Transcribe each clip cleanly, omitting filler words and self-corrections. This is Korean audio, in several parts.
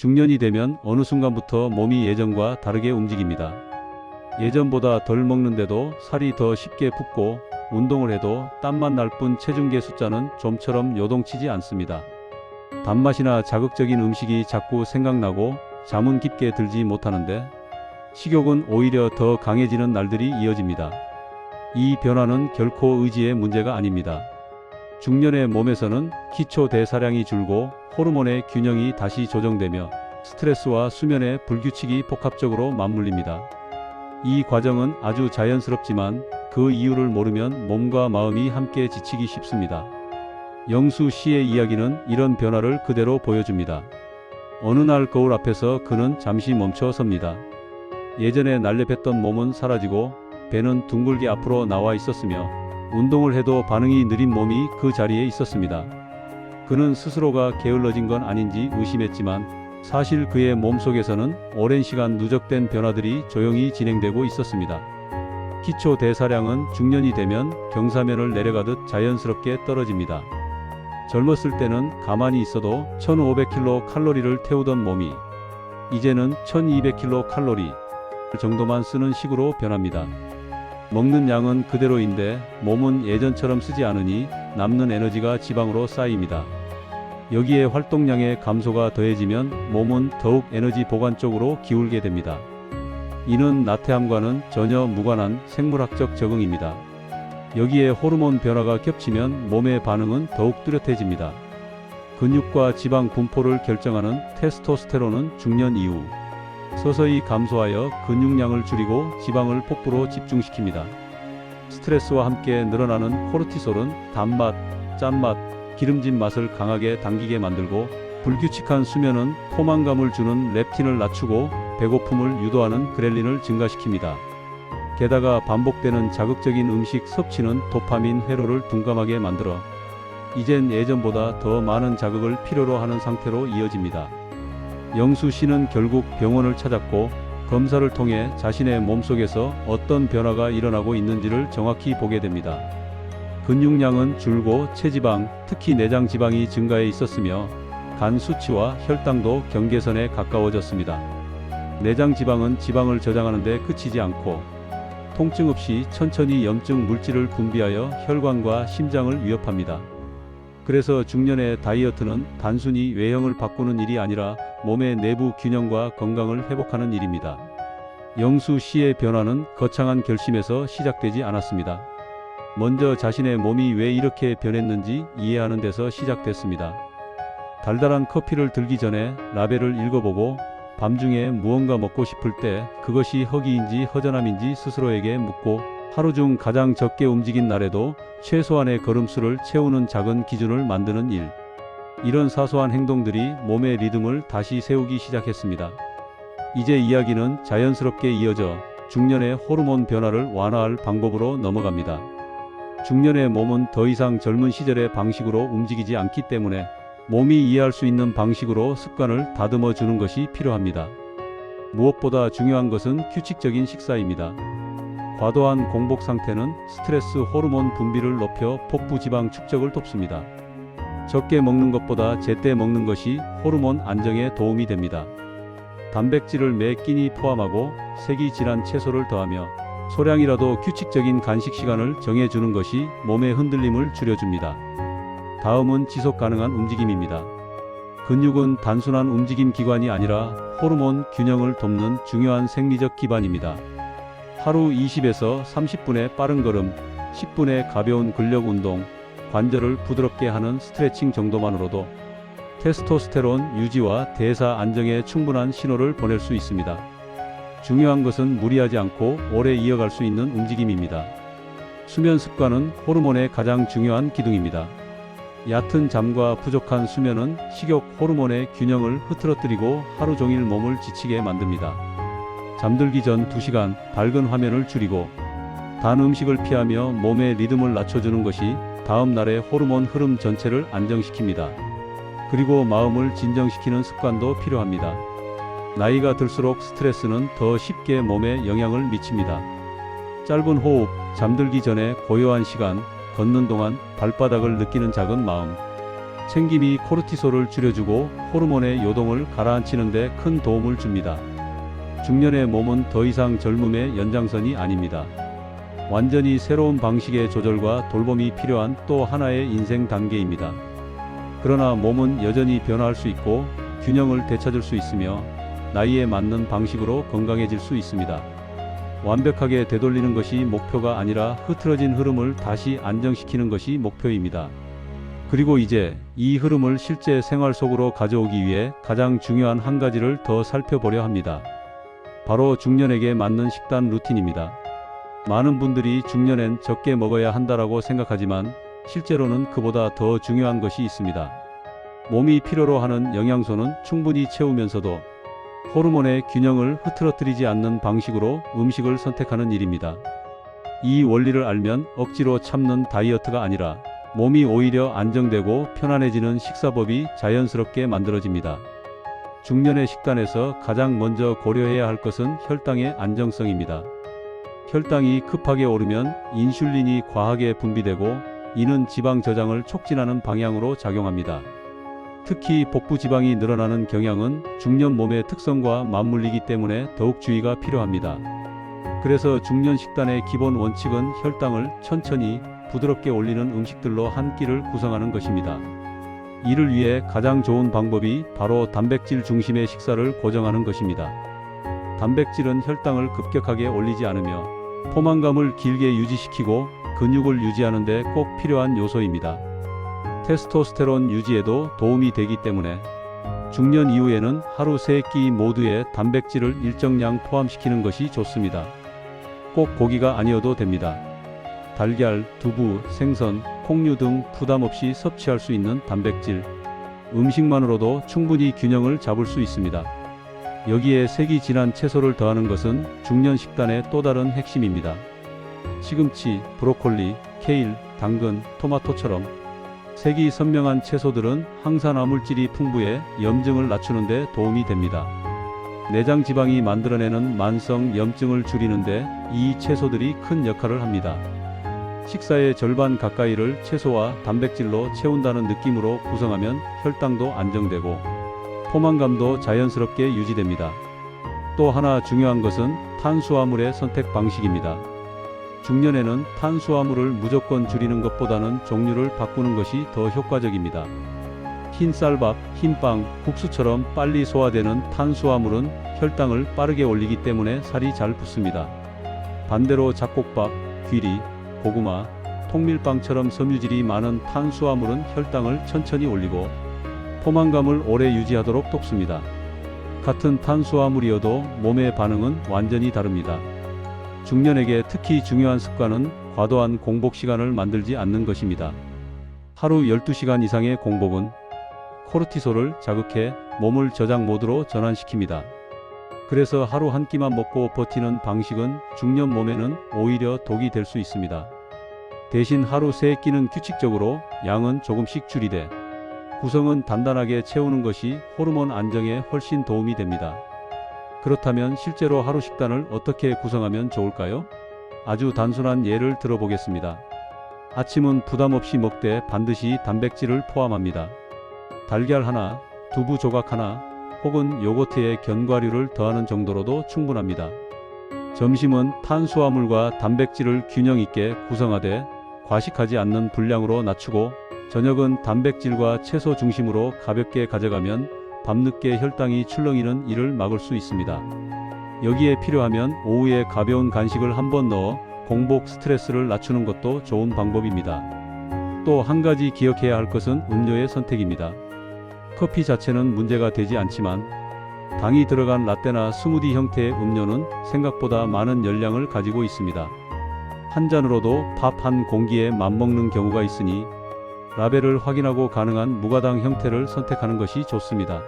중년이 되면 어느 순간부터 몸이 예전과 다르게 움직입니다. 예전보다 덜 먹는데도 살이 더 쉽게 붙고 운동을 해도 땀만 날 뿐 체중계 숫자는 좀처럼 요동치지 않습니다. 단맛이나 자극적인 음식이 자꾸 생각나고 잠은 깊게 들지 못하는데 식욕은 오히려 더 강해지는 날들이 이어집니다. 이 변화는 결코 의지의 문제가 아닙니다. 중년의 몸에서는 기초 대사량이 줄고 호르몬의 균형이 다시 조정되며 스트레스와 수면의 불규칙이 복합적으로 맞물립니다. 이 과정은 아주 자연스럽지만 그 이유를 모르면 몸과 마음이 함께 지치기 쉽습니다. 영수 씨의 이야기는 이런 변화를 그대로 보여줍니다. 어느 날 거울 앞에서 그는 잠시 멈춰 섭니다. 예전에 날렵했던 몸은 사라지고 배는 둥글게 앞으로 나와 있었으며 운동을 해도 반응이 느린 몸이 그 자리에 있었습니다. 그는 스스로가 게을러진 건 아닌지 의심했지만 사실 그의 몸속에서는 오랜 시간 누적된 변화들이 조용히 진행되고 있었습니다. 기초 대사량은 중년이 되면 경사면을 내려가듯 자연스럽게 떨어집니다. 젊었을 때는 가만히 있어도 1500kcal 태우던 몸이 이제는 1200kcal 정도만 쓰는 식으로 변합니다. 먹는 양은 그대로인데 몸은 예전처럼 쓰지 않으니 남는 에너지가 지방으로 쌓입니다. 여기에 활동량의 감소가 더해지면 몸은 더욱 에너지 보관 쪽으로 기울게 됩니다. 이는 나태함과는 전혀 무관한 생물학적 적응입니다. 여기에 호르몬 변화가 겹치면 몸의 반응은 더욱 뚜렷해집니다. 근육과 지방 분포를 결정하는 테스토스테론은 중년 이후 서서히 감소하여 근육량을 줄이고 지방을 폭부로 집중시킵니다. 스트레스와 함께 늘어나는 코르티솔은 단맛, 짠맛, 기름진 맛을 강하게 당기게 만들고 불규칙한 수면은 포만감을 주는 렙틴을 낮추고 배고픔을 유도하는 그렐린을 증가시킵니다. 게다가 반복되는 자극적인 음식 섭취는 도파민 회로를 둔감하게 만들어 이젠 예전보다 더 많은 자극을 필요로 하는 상태로 이어집니다. 영수 씨는 결국 병원을 찾았고 검사를 통해 자신의 몸속에서 어떤 변화가 일어나고 있는지를 정확히 보게 됩니다. 근육량은 줄고 체지방, 특히 내장 지방이 증가해 있었으며 간 수치와 혈당도 경계선에 가까워졌습니다. 내장 지방은 지방을 저장하는 데 그치지 않고 통증 없이 천천히 염증 물질을 분비하여 혈관과 심장을 위협합니다. 그래서 중년의 다이어트는 단순히 외형을 바꾸는 일이 아니라 몸의 내부 균형과 건강을 회복하는 일입니다. 영수 씨의 변화는 거창한 결심에서 시작되지 않았습니다. 먼저 자신의 몸이 왜 이렇게 변했는지 이해하는 데서 시작됐습니다. 달달한 커피를 들기 전에 라벨을 읽어보고 밤중에 무언가 먹고 싶을 때 그것이 허기인지 허전함인지 스스로에게 묻고 하루 중 가장 적게 움직인 날에도 최소한의 걸음수를 채우는 작은 기준을 만드는 일. 이런 사소한 행동들이 몸의 리듬을 다시 세우기 시작했습니다. 이제 이야기는 자연스럽게 이어져 중년의 호르몬 변화를 완화할 방법으로 넘어갑니다. 중년의 몸은 더 이상 젊은 시절의 방식으로 움직이지 않기 때문에 몸이 이해할 수 있는 방식으로 습관을 다듬어 주는 것이 필요합니다. 무엇보다 중요한 것은 규칙적인 식사입니다. 과도한 공복 상태는 스트레스 호르몬 분비를 높여 복부 지방 축적을 돕습니다. 적게 먹는 것보다 제때 먹는 것이 호르몬 안정에 도움이 됩니다. 단백질을 매 끼니 포함하고 색이 진한 채소를 더하며 소량이라도 규칙적인 간식 시간을 정해주는 것이 몸의 흔들림을 줄여줍니다. 다음은 지속 가능한 움직임입니다. 근육은 단순한 움직임 기관이 아니라 호르몬 균형을 돕는 중요한 생리적 기반입니다. 하루 20에서 30분의 빠른 걸음, 10분의 가벼운 근력 운동, 관절을 부드럽게 하는 스트레칭 정도만으로도 테스토스테론 유지와 대사 안정에 충분한 신호를 보낼 수 있습니다. 중요한 것은 무리하지 않고 오래 이어갈 수 있는 움직임입니다. 수면 습관은 호르몬의 가장 중요한 기둥입니다. 얕은 잠과 부족한 수면은 식욕 호르몬의 균형을 흐트러뜨리고 하루 종일 몸을 지치게 만듭니다. 잠들기 전 2시간 밝은 화면을 줄이고 단 음식을 피하며 몸의 리듬을 낮춰주는 것이 다음 날의 호르몬 흐름 전체를 안정시킵니다. 그리고 마음을 진정시키는 습관도 필요합니다. 나이가 들수록 스트레스는 더 쉽게 몸에 영향을 미칩니다. 짧은 호흡, 잠들기 전에 고요한 시간, 걷는 동안 발바닥을 느끼는 작은 마음, 챙김이 코르티솔을 줄여주고 호르몬의 요동을 가라앉히는 데 큰 도움을 줍니다. 중년의 몸은 더 이상 젊음의 연장선이 아닙니다. 완전히 새로운 방식의 조절과 돌봄이 필요한 또 하나의 인생 단계입니다. 그러나 몸은 여전히 변화할 수 있고 균형을 되찾을 수 있으며 나이에 맞는 방식으로 건강해질 수 있습니다. 완벽하게 되돌리는 것이 목표가 아니라 흐트러진 흐름을 다시 안정시키는 것이 목표입니다. 그리고 이제 이 흐름을 실제 생활 속으로 가져오기 위해 가장 중요한 한 가지를 더 살펴보려 합니다. 바로 중년에게 맞는 식단 루틴입니다. 많은 분들이 중년엔 적게 먹어야 한다라고 생각하지만 실제로는 그보다 더 중요한 것이 있습니다. 몸이 필요로 하는 영양소는 충분히 채우면서도 호르몬의 균형을 흐트러뜨리지 않는 방식으로 음식을 선택하는 일입니다. 이 원리를 알면 억지로 참는 다이어트가 아니라 몸이 오히려 안정되고 편안해지는 식사법이 자연스럽게 만들어집니다. 중년의 식단에서 가장 먼저 고려해야 할 것은 혈당의 안정성입니다. 혈당이 급하게 오르면 인슐린이 과하게 분비되고 이는 지방 저장을 촉진하는 방향으로 작용합니다. 특히 복부 지방이 늘어나는 경향은 중년 몸의 특성과 맞물리기 때문에 더욱 주의가 필요합니다. 그래서 중년 식단의 기본 원칙은 혈당을 천천히 부드럽게 올리는 음식들로 한 끼를 구성하는 것입니다. 이를 위해 가장 좋은 방법이 바로 단백질 중심의 식사를 고정하는 것입니다. 단백질은 혈당을 급격하게 올리지 않으며 포만감을 길게 유지시키고 근육을 유지하는 데 꼭 필요한 요소입니다. 테스토스테론 유지에도 도움이 되기 때문에 중년 이후에는 하루 3끼 모두에 단백질을 일정량 포함시키는 것이 좋습니다. 꼭 고기가 아니어도 됩니다. 달걀, 두부, 생선, 콩류 등 부담 없이 섭취할 수 있는 단백질 음식만으로도 충분히 균형을 잡을 수 있습니다. 여기에 색이 진한 채소를 더하는 것은 중년 식단의 또 다른 핵심입니다. 시금치, 브로콜리, 케일, 당근, 토마토처럼 색이 선명한 채소들은 항산화 물질이 풍부해 염증을 낮추는 데 도움이 됩니다. 내장 지방이 만들어내는 만성 염증을 줄이는데 이 채소들이 큰 역할을 합니다. 식사의 절반 가까이를 채소와 단백질로 채운다는 느낌으로 구성하면 혈당도 안정되고 포만감도 자연스럽게 유지됩니다. 또 하나 중요한 것은 탄수화물의 선택 방식입니다. 중년에는 탄수화물을 무조건 줄이는 것보다는 종류를 바꾸는 것이 더 효과적입니다. 흰 쌀밥, 흰빵, 국수처럼 빨리 소화되는 탄수화물은 혈당을 빠르게 올리기 때문에 살이 잘 붙습니다. 반대로 잡곡밥, 귀리, 고구마, 통밀빵처럼 섬유질이 많은 탄수화물은 혈당을 천천히 올리고 포만감을 오래 유지하도록 돕습니다. 같은 탄수화물이어도 몸의 반응은 완전히 다릅니다. 중년에게 특히 중요한 습관은 과도한 공복 시간을 만들지 않는 것입니다. 하루 12시간 이상의 공복은 코르티솔을 자극해 몸을 저장 모드로 전환시킵니다. 그래서 하루 한 끼만 먹고 버티는 방식은 중년 몸에는 오히려 독이 될 수 있습니다. 대신 하루 3끼는 규칙적으로 양은 조금씩 줄이되 구성은 단단하게 채우는 것이 호르몬 안정에 훨씬 도움이 됩니다. 그렇다면 실제로 하루 식단을 어떻게 구성하면 좋을까요? 아주 단순한 예를 들어보겠습니다. 아침은 부담 없이 먹되 반드시 단백질을 포함합니다. 달걀 하나, 두부 조각 하나, 혹은 요거트에 견과류를 더하는 정도로도 충분합니다. 점심은 탄수화물과 단백질을 균형 있게 구성하되 과식하지 않는 분량으로 낮추고 저녁은 단백질과 채소 중심으로 가볍게 가져가면 밤늦게 혈당이 출렁이는 일을 막을 수 있습니다. 여기에 필요하면 오후에 가벼운 간식을 한번 넣어 공복 스트레스를 낮추는 것도 좋은 방법입니다. 또 한 가지 기억해야 할 것은 음료의 선택입니다. 커피 자체는 문제가 되지 않지만 당이 들어간 라떼나 스무디 형태의 음료는 생각보다 많은 열량을 가지고 있습니다. 한 잔으로도 밥 한 공기에 맞먹는 경우가 있으니 라벨을 확인하고 가능한 무가당 형태를 선택하는 것이 좋습니다.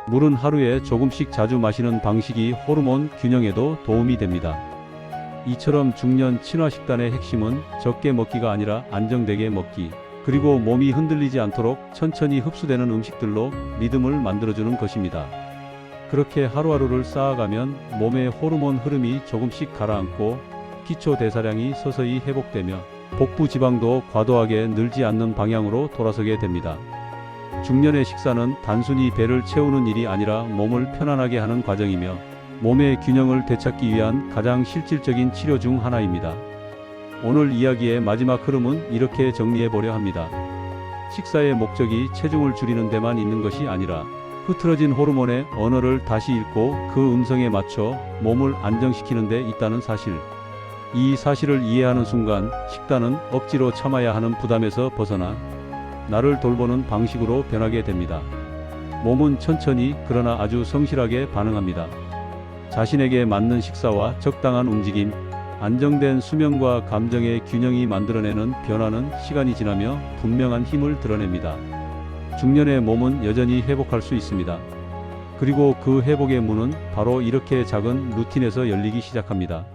물은 하루에 조금씩 자주 마시는 방식이 호르몬 균형에도 도움이 됩니다. 이처럼 중년 친화 식단의 핵심은 적게 먹기가 아니라 안정되게 먹기, 그리고 몸이 흔들리지 않도록 천천히 흡수되는 음식들로 리듬을 만들어주는 것입니다. 그렇게 하루하루를 쌓아가면 몸의 호르몬 흐름이 조금씩 가라앉고 기초 대사량이 서서히 회복되며 복부 지방도 과도하게 늘지 않는 방향으로 돌아서게 됩니다. 중년의 식사는 단순히 배를 채우는 일이 아니라 몸을 편안하게 하는 과정이며 몸의 균형을 되찾기 위한 가장 실질적인 치료 중 하나입니다. 오늘 이야기의 마지막 흐름은 이렇게 정리해 보려 합니다. 식사의 목적이 체중을 줄이는 데만 있는 것이 아니라 흐트러진 호르몬의 언어를 다시 읽고 그 음성에 맞춰 몸을 안정시키는 데 있다는 사실. 이 사실을 이해하는 순간 식단은 억지로 참아야 하는 부담에서 벗어나 나를 돌보는 방식으로 변하게 됩니다. 몸은 천천히 그러나 아주 성실하게 반응합니다. 자신에게 맞는 식사와 적당한 움직임, 안정된 수면과 감정의 균형이 만들어내는 변화는 시간이 지나며 분명한 힘을 드러냅니다. 중년의 몸은 여전히 회복할 수 있습니다. 그리고 그 회복의 문은 바로 이렇게 작은 루틴에서 열리기 시작합니다.